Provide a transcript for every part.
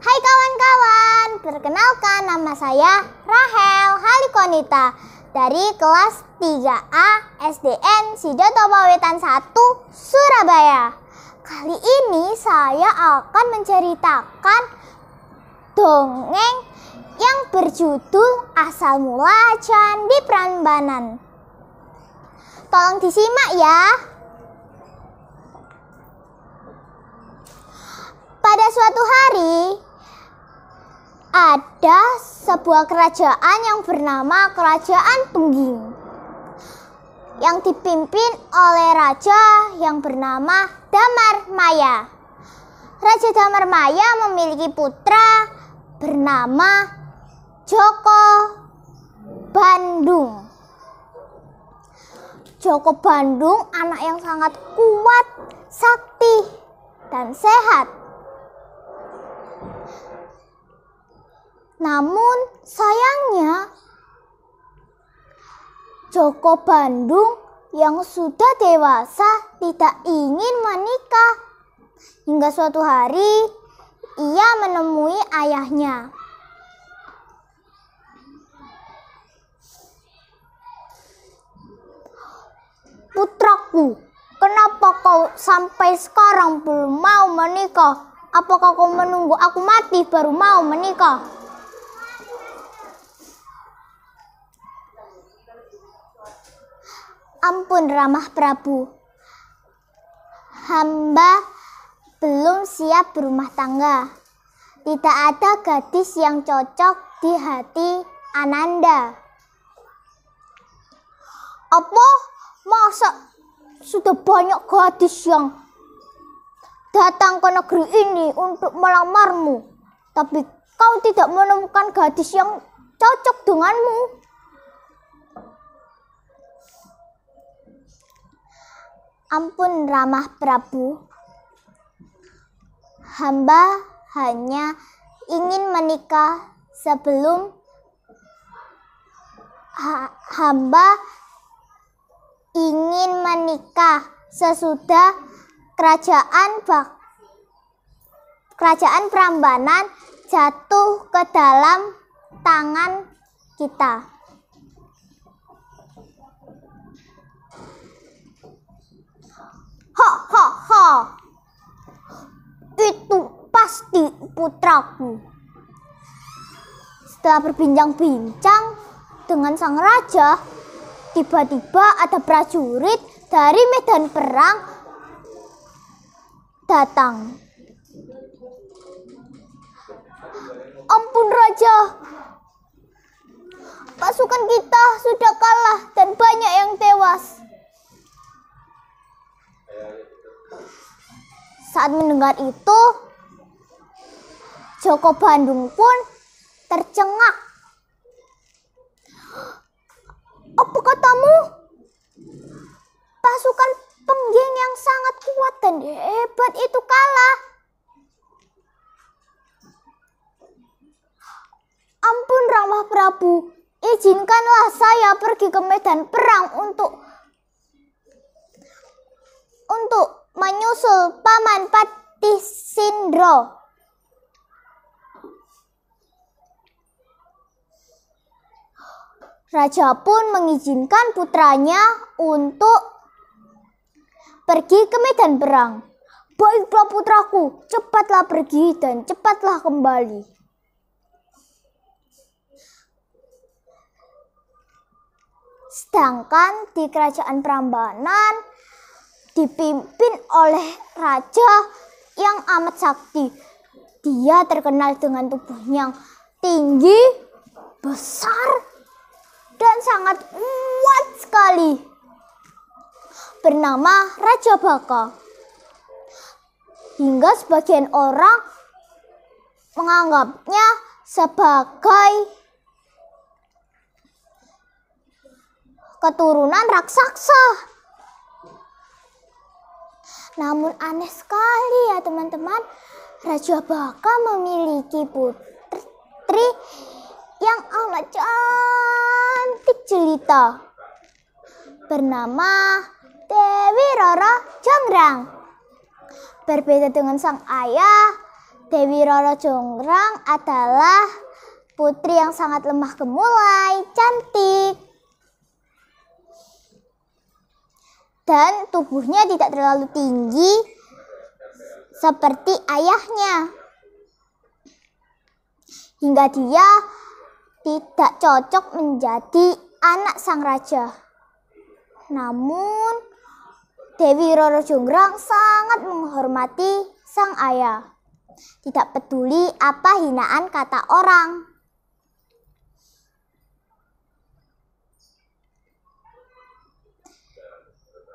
Hai kawan-kawan, perkenalkan nama saya Rahel Halikonita dari kelas 3A SDN Sidoto Pawetan 1, Surabaya. Kali ini saya akan menceritakan dongeng yang berjudul Asal Mula Candi Prambanan. Tolong disimak ya. Pada suatu hari, ada sebuah kerajaan yang bernama Kerajaan Tungging, yang dipimpin oleh raja yang bernama Damarmaya. Raja Damarmaya memiliki putra bernama Joko Bandung. Joko Bandung anak yang sangat kuat, sakti, dan sehat. Namun sayangnya Joko Bandung yang sudah dewasa tidak ingin menikah. Hingga suatu hari ia menemui ayahnya. "Putraku, kenapa kau sampai sekarang belum mau menikah? Apakah kau menunggu aku mati baru mau menikah?" "Ampun Ramah Prabu, hamba belum siap berumah tangga. Tidak ada gadis yang cocok di hati Ananda." "Apa? Masa sudah banyak gadis yang datang ke negeri ini untuk melamarmu, tapi kau tidak menemukan gadis yang cocok denganmu?" "Ampun Ramah Prabu, hamba hanya ingin menikah sebelum sesudah kerajaan Prambanan jatuh ke dalam tangan kita." "Hahaha, itu pasti putraku." Setelah berbincang-bincang dengan sang raja, tiba-tiba ada prajurit dari medan perang datang. "Ampun Raja, pasukan kita sudah kalah dan banyak yang tewas." Saat mendengar itu, Joko Bandung pun tercengang. "Apa katamu? Pasukan Pengging yang sangat kuat dan hebat itu kalah?" "Ampun Ramah Prabu, izinkanlah saya pergi ke medan perang untuk menyusul Paman Patisindro." Raja pun mengizinkan putranya untuk pergi ke medan perang. "Baiklah putraku, cepatlah pergi dan cepatlah kembali." Sedangkan di kerajaan Prambanan dipimpin oleh raja yang amat sakti. Dia terkenal dengan tubuhnya yang tinggi, besar, dan sangat kuat sekali, bernama Raja Baka. Hingga sebagian orang menganggapnya sebagai keturunan raksasa. Namun aneh sekali ya teman-teman, Raja Baka memiliki putri yang amat cantik jelita, bernama Dewi Roro Jonggrang. Berbeda dengan sang ayah, Dewi Roro Jonggrang adalah putri yang sangat lemah gemulai, cantik, dan tubuhnya tidak terlalu tinggi seperti ayahnya, hingga dia tidak cocok menjadi anak sang raja. Namun Dewi Roro Jonggrang sangat menghormati sang ayah, tidak peduli apa hinaan kata orang.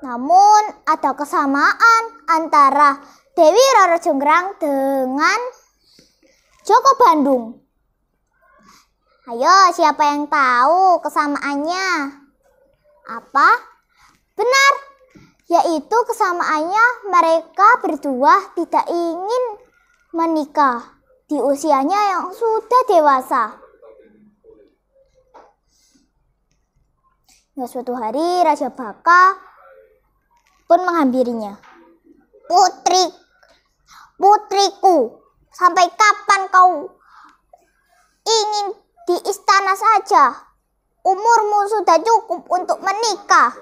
Namun ada kesamaan antara Dewi Roro Jonggrang dengan Joko Bandung. Ayo, siapa yang tahu kesamaannya? Apa? Benar, yaitu kesamaannya mereka berdua tidak ingin menikah di usianya yang sudah dewasa. Ya, suatu hari Raja Baka pun menghampirinya. Putriku, sampai kapan kau ingin di istana saja? Umurmu sudah cukup untuk menikah.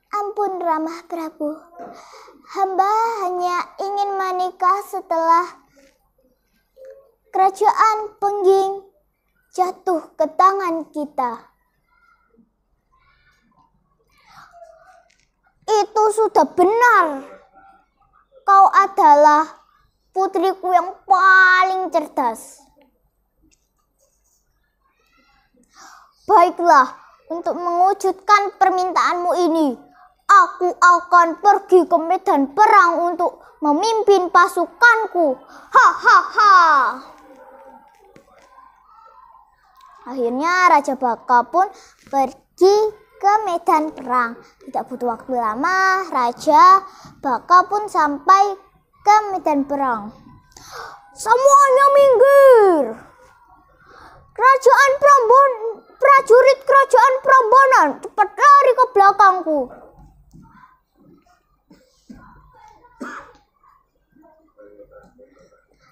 Ampun Rama Prabu, hamba hanya ingin menikah setelah kerajaan Pengging jatuh ke tangan kita. Itu sudah benar. Kau adalah putriku yang paling cerdas. Baiklah, untuk mewujudkan permintaanmu ini, aku akan pergi ke medan perang untuk memimpin pasukanku. Hahaha. Akhirnya Raja Baka pun pergi ke medan perang. Tidak butuh waktu lama, Raja Baka pun sampai ke medan perang. Semuanya minggir. Prajurit kerajaan Prambanan, cepat lari ke belakangku.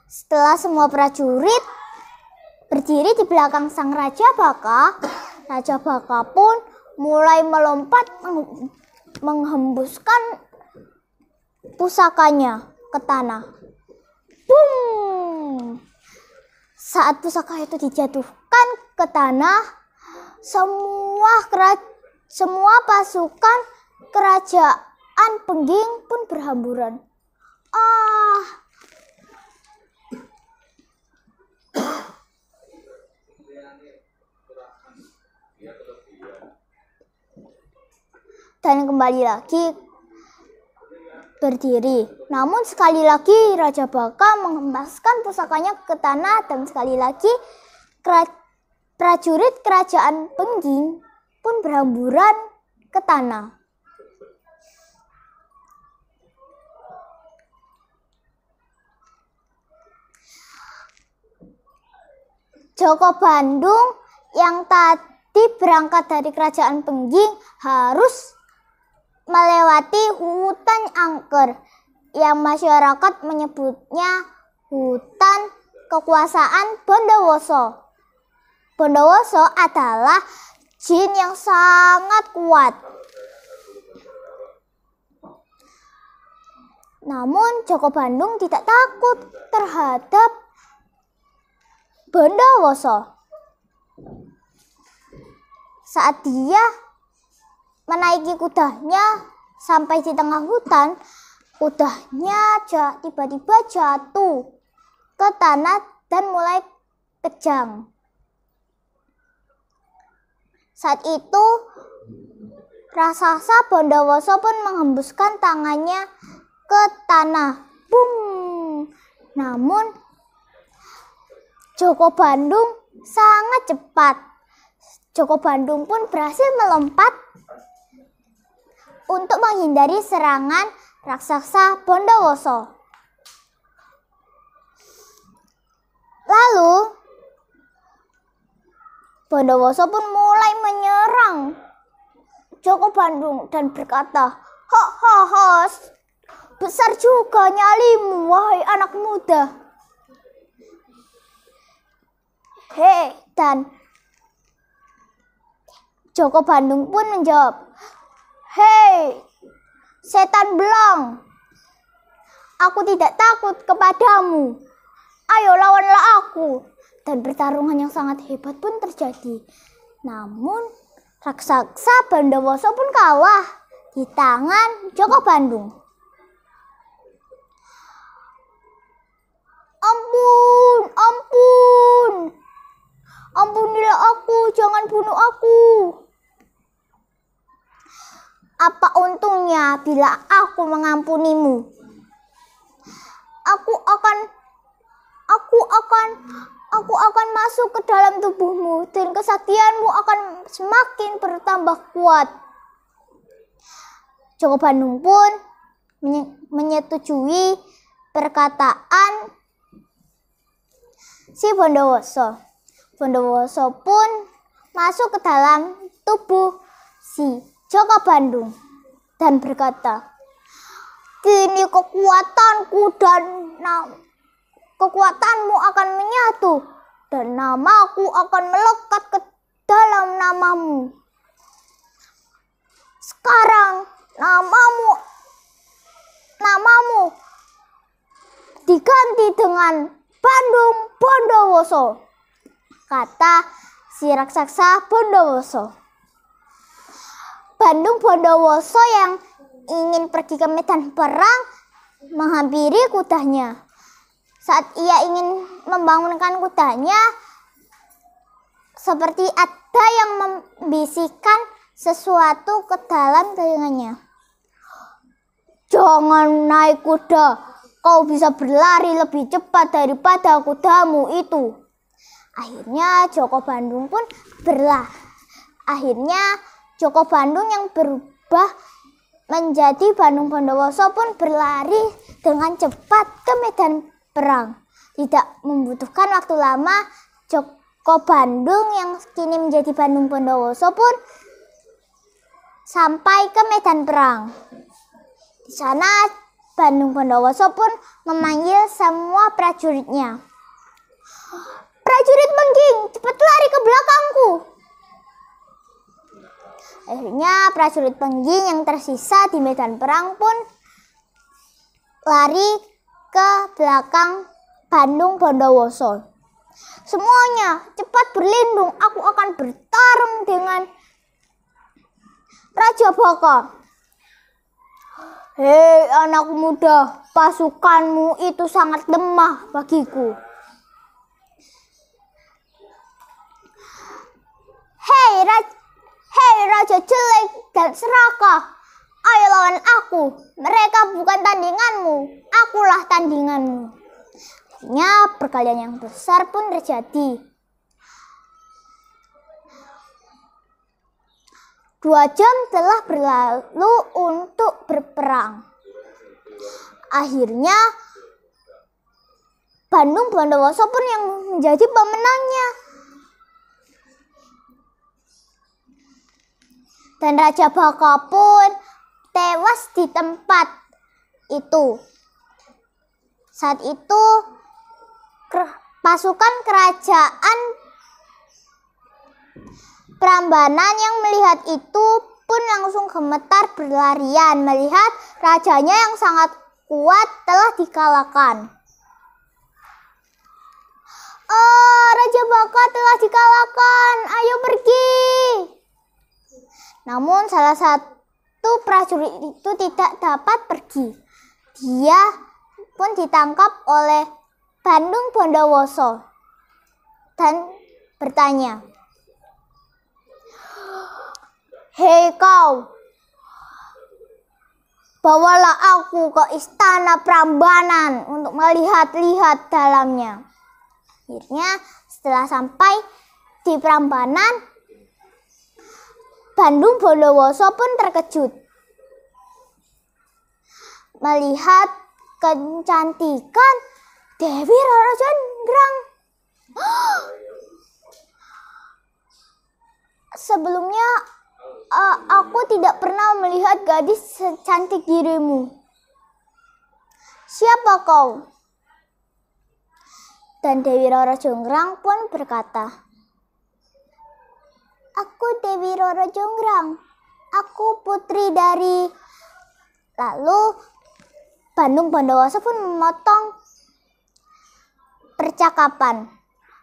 Setelah semua prajurit berdiri di belakang sang Raja Baka, Raja Baka pun mulai melompat menghembuskan pusakanya ke tanah. Boom! Saat pusaka itu dijatuhkan ke tanah, semua pasukan kerajaan Pengging pun berhamburan. Dan kembali lagi berdiri. Namun sekali lagi Raja Baka menghempaskan pusakanya ke tanah, dan sekali lagi prajurit kerajaan Pengging pun berhamburan ke tanah. Joko Bandung yang tadi berangkat dari kerajaan Pengging harus melewati hutan angker yang masyarakat menyebutnya hutan kekuasaan Bondowoso. Bondowoso adalah jin yang sangat kuat. Namun Joko Bandung tidak takut terhadap Bondowoso. Saat dia menaiki kudanya sampai di tengah hutan, kudanya tiba-tiba jatuh ke tanah dan mulai kejang. Saat itu raksasa Bondowoso pun menghembuskan tangannya ke tanah. Boom! Namun Joko Bandung sangat cepat. Joko Bandung pun berhasil melompat untuk menghindari serangan raksasa Bondowoso. Lalu Bondowoso pun mulai menyerang Joko Bandung dan berkata, besar juga nyalimu, wahai anak muda. Hei, dan Joko Bandung pun menjawab, hei, setan belang, aku tidak takut kepadamu. Ayo lawanlah aku. Dan pertarungan yang sangat hebat pun terjadi. Namun raksasa Bondowoso pun kalah di tangan Joko Bandung. Ampun, ampun. Ampunilah aku, jangan bunuh aku. Apa untungnya bila aku mengampunimu? Aku akan masuk ke dalam tubuhmu dan kesaktianmu akan semakin bertambah kuat. Joko Bandung pun menyetujui perkataan si Bondowoso. Bondowoso pun masuk ke dalam tubuh si Joko Bandung dan berkata, kini kekuatanku dan kekuatanmu akan menyatu dan namaku akan melekat ke dalam namamu. Sekarang namamu diganti dengan Bandung Bondowoso, kata si raksasa Bondowoso. Bandung Bondowoso yang ingin pergi ke medan perang menghampiri kudanya. Saat ia ingin membangunkan kudanya, seperti ada yang membisikkan sesuatu ke dalam telinganya. Jangan naik kuda, kau bisa berlari lebih cepat daripada kudamu itu. Akhirnya Joko Bandung yang berubah menjadi Bandung Bondowoso pun berlari dengan cepat ke medan perang. Tidak membutuhkan waktu lama, Joko Bandung yang kini menjadi Bandung Bondowoso pun sampai ke medan perang. Di sana Bandung Bondowoso pun memanggil semua prajuritnya. Prajurit Mengging, cepat lari ke belakangku. Akhirnya prajurit Mengging yang tersisa di medan perang pun lari ke belakang Bandung Bondowoso. Semuanya cepat berlindung, aku akan bertarung dengan Raja Baka. Hei anak muda, pasukanmu itu sangat lemah bagiku. Hei Raja jelek dan serakah, ayo lawan aku. Mereka bukan tandinganmu, akulah tandinganmu. Akhirnya perkelahian yang besar pun terjadi. 2 jam telah berlalu untuk berperang. Akhirnya Bandung Bondowoso pun yang menjadi pemenangnya. Dan Raja Baka pun tewas di tempat itu. Saat itu pasukan kerajaan Prambanan yang melihat itu pun langsung gemetar berlarian melihat rajanya yang sangat kuat telah dikalahkan. Oh, Raja Baka telah dikalahkan, ayo pergi. Namun salah satu prajurit itu tidak dapat pergi. Dia pun ditangkap oleh Bandung Bondowoso dan bertanya, hei kau, bawalah aku ke istana Prambanan untuk melihat-lihat dalamnya. Akhirnya setelah sampai di Prambanan, Bandung Bondowoso pun terkejut melihat kecantikan Dewi Rara Jonggrang. Sebelumnya aku tidak pernah melihat gadis secantik dirimu. siapa kau? Dan Dewi Roro Jonggrang pun berkata, aku Dewi Roro Jonggrang, aku putri dari. Lalu Bandung Bondowoso pun memotong percakapan,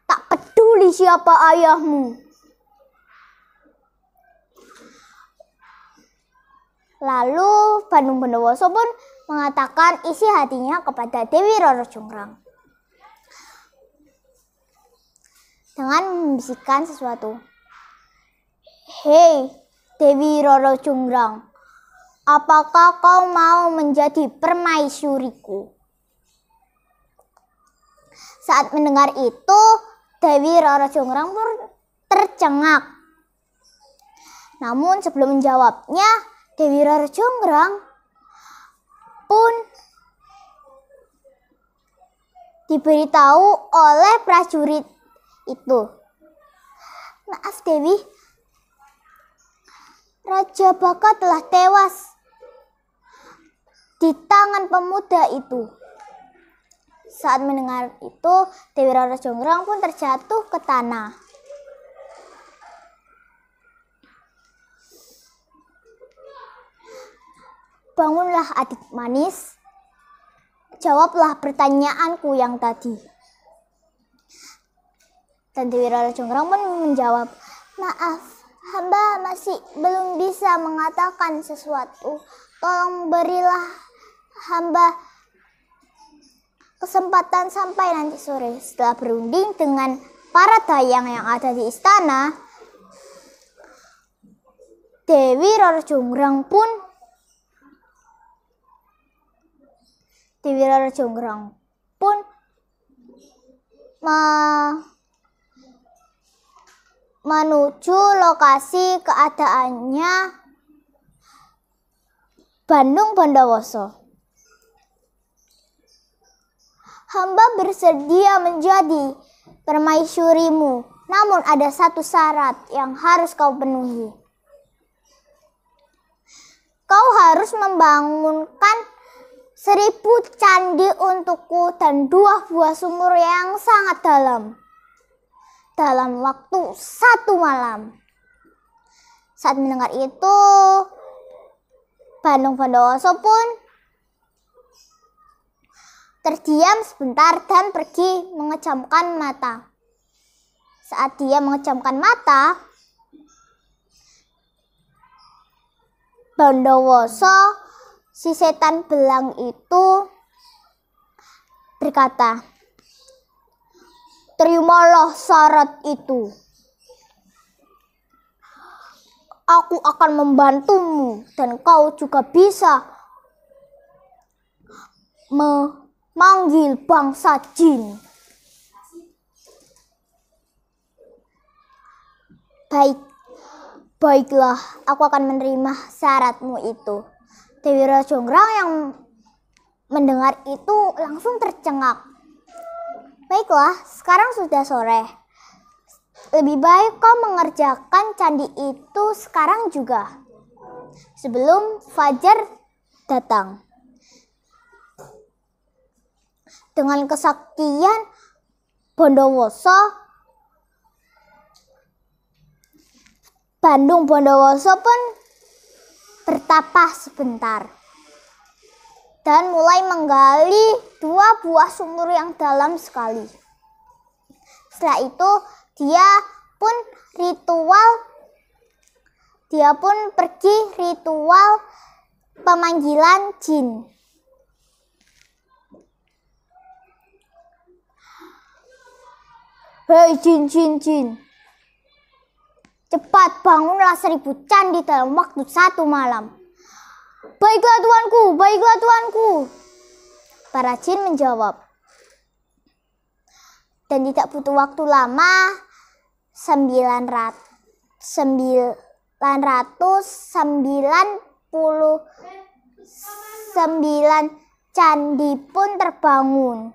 tak peduli siapa ayahmu. Lalu Bandung Bondowoso pun mengatakan isi hatinya kepada Dewi Roro Jonggrang dengan membisikkan sesuatu. Hei Dewi Roro Jonggrang, apakah kau mau menjadi permaisuriku? Saat mendengar itu, Dewi Roro Jonggrang pun tercengak. Namun sebelum menjawabnya, Dewi Roro Jonggrang pun diberitahu oleh prajurit itu. Maaf Dewi, Raja Baka telah tewas di tangan pemuda itu. Saat mendengar itu, Dewi Roro Jonggrang pun terjatuh ke tanah. Bangunlah adik manis, jawablah pertanyaanku yang tadi. Dan Dewi Roro Jonggrang pun menjawab, maaf, hamba masih belum bisa mengatakan sesuatu. Tolong berilah hamba kesempatan sampai nanti sore. Setelah berunding dengan para dayang yang ada di istana, Dewi Roro Jonggrang pun menuju lokasi keadaannya Bandung Bondowoso. Hamba bersedia menjadi permaisurimu, namun ada satu syarat yang harus kau penuhi. Kau harus membangunkan 1000 candi untukku dan 2 buah sumur yang sangat dalam waktu 1 malam. Saat mendengar itu, Bandung Bondowoso pun terdiam sebentar dan pergi mengejamkan mata. Saat dia mengejamkan mata, Bondowoso, si setan belang itu berkata, terimalah syarat itu. Aku akan membantumu dan kau juga bisa memanggil bangsa jin. Baiklah, aku akan menerima syaratmu itu. Dewi Roro Jonggrang yang mendengar itu langsung tercengak. Baiklah, sekarang sudah sore. Lebih baik kau mengerjakan candi itu sekarang juga, sebelum fajar datang. Dengan kesaktian Bondowoso, Bandung Bondowoso pun bertapa sebentar dan mulai menggali 2 buah sumur yang dalam sekali. Setelah itu dia pun pergi ritual pemanggilan jin. Hei jin, cepat bangunlah 1000 candi dalam waktu 1 malam. Baiklah tuanku. Para jin menjawab. Dan tidak butuh waktu lama, 999 candi pun terbangun.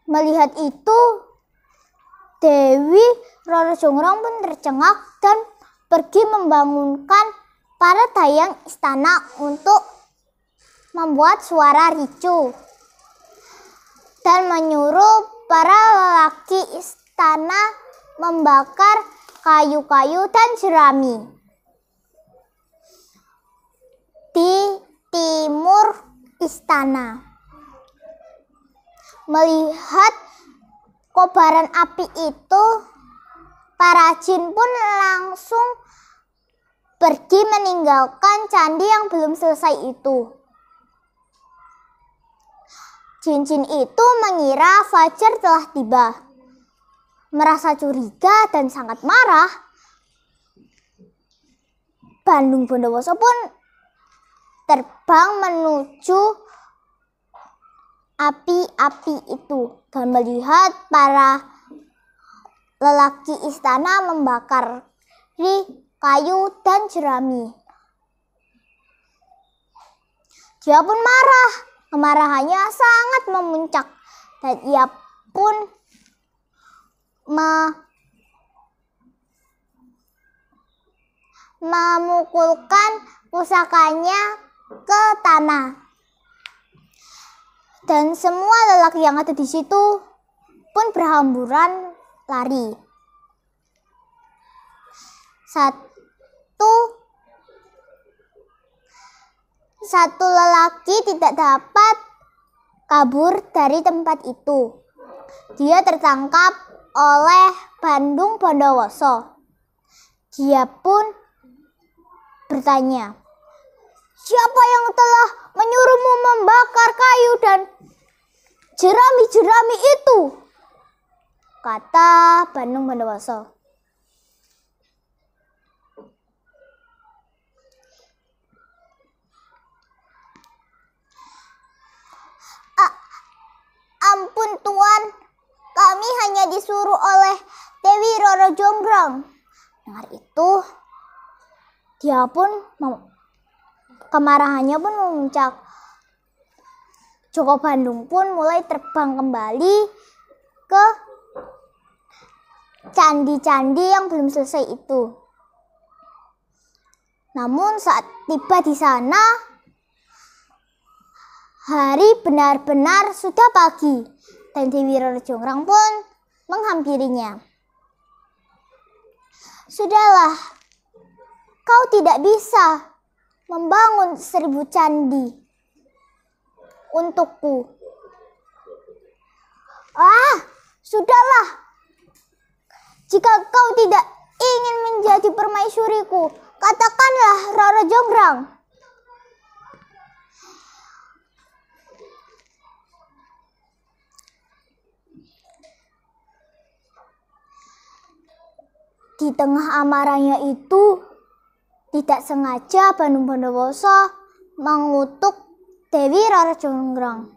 Melihat itu, Dewi Roro Jonggrang pun tercengak dan pergi membangunkan para dayang istana untuk membuat suara ricu dan menyuruh para lelaki istana membakar kayu-kayu dan jerami. Di timur istana, melihat kobaran api itu, para jin pun langsung pergi meninggalkan candi yang belum selesai itu. Jin-jin itu mengira fajar telah tiba. Merasa curiga dan sangat marah, Bandung Bondowoso pun terbang menuju api-api itu dan melihat para lelaki istana membakar kayu dan jerami. Dia pun marah, kemarahannya sangat memuncak dan ia pun memukulkan pusakanya ke tanah. Dan semua lelaki yang ada di situ pun berhamburan lari. Satu lelaki tidak dapat kabur dari tempat itu. Dia tertangkap oleh Bandung Bondowoso. Dia pun bertanya, "Siapa yang telah menyuruhmu membakar kayu dan jerami-jerami itu?" kata Bandung Bondowoso. "Ampun Tuan, kami hanya disuruh oleh Dewi Roro Jonggrang." Dengar itu, dia pun kemarahannya pun memuncak. Joko Bandung pun mulai terbang kembali ke candi-candi yang belum selesai itu. Namun saat tiba di sana, hari benar-benar sudah pagi dan Dewi Roro Jonggrang pun menghampirinya. "Sudahlah, kau tidak bisa membangun 1000 candi untukku." Sudahlah. Jika kau tidak ingin menjadi permaisuriku, katakanlah Roro Jonggrang. Di tengah amarahnya itu, tidak sengaja Bandung Bondowoso mengutuk Dewi Roro Jonggrang.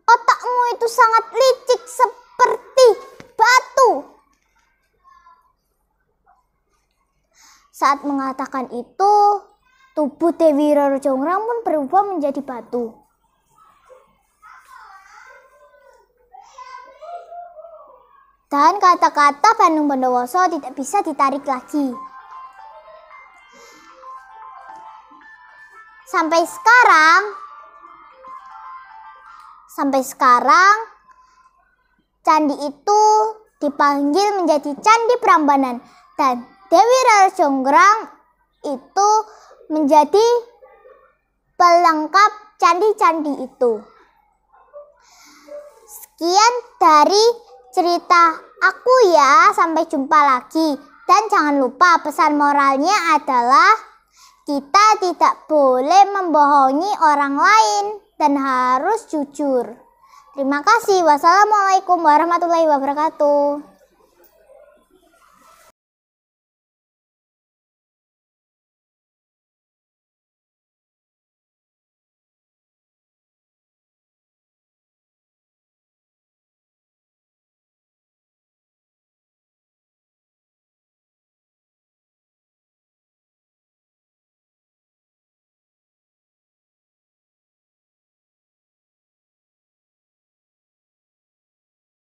"Otakmu itu sangat licik seperti batu." Saat mengatakan itu, tubuh Dewi Roro Jonggrang pun berubah menjadi batu. Dan kata-kata Bandung Bondowoso tidak bisa ditarik lagi. Sampai sekarang candi itu dipanggil menjadi Candi Prambanan dan Dewi Roro Jonggrang itu menjadi pelengkap candi-candi itu. Sekian dari cerita aku ya, sampai jumpa lagi. Dan jangan lupa pesan moralnya adalah kita tidak boleh membohongi orang lain dan harus jujur. Terima kasih. Wassalamualaikum warahmatullahi wabarakatuh.